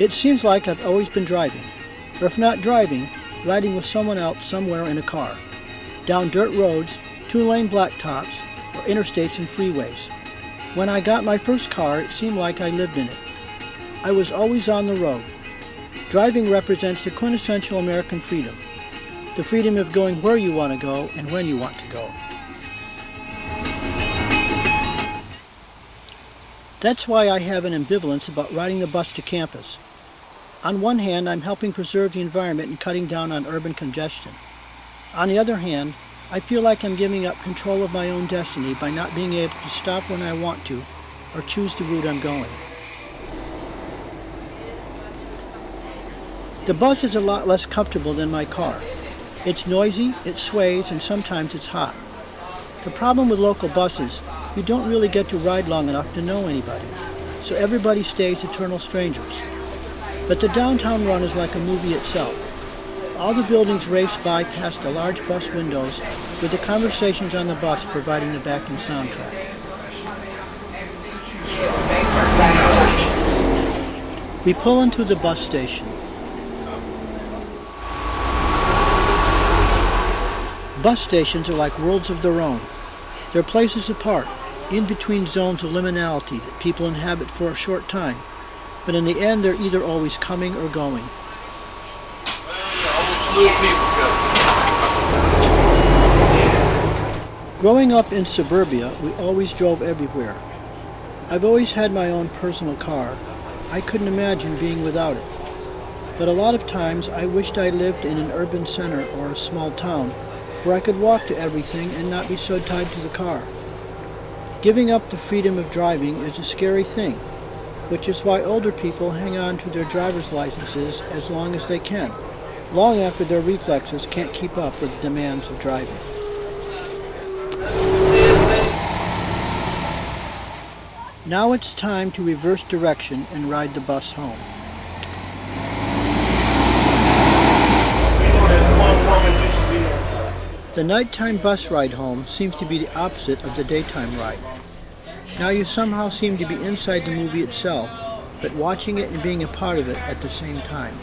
It seems like I've always been driving, or if not driving, riding with someone else somewhere in a car, down dirt roads, two-lane blacktops, or interstates and freeways. When I got my first car, it seemed like I lived in it. I was always on the road. Driving represents the quintessential American freedom, the freedom of going where you want to go and when you want to go. That's why I have an ambivalence about riding the bus to campus. On one hand, I'm helping preserve the environment and cutting down on urban congestion. On the other hand, I feel like I'm giving up control of my own destiny by not being able to stop when I want to or choose the route I'm going. The bus is a lot less comfortable than my car. It's noisy, it sways, and sometimes it's hot. The problem with local buses, you don't really get to ride long enough to know anybody, so everybody stays eternal strangers. But the downtown run is like a movie itself. All the buildings race by past the large bus windows, with the conversations on the bus providing the backing soundtrack. We pull into the bus station. Bus stations are like worlds of their own. They're places apart, in between zones of liminality that people inhabit for a short time, but in the end they're either always coming or going. Growing up in suburbia, we always drove everywhere. I've always had my own personal car. I couldn't imagine being without it. But a lot of times I wished I lived in an urban center or a small town where I could walk to everything and not be so tied to the car. Giving up the freedom of driving is a scary thing, which is why older people hang on to their driver's licenses as long as they can, long after their reflexes can't keep up with the demands of driving. Now it's time to reverse direction and ride the bus home. The nighttime bus ride home seems to be the opposite of the daytime ride. Now you somehow seem to be inside the movie itself, but watching it and being a part of it at the same time.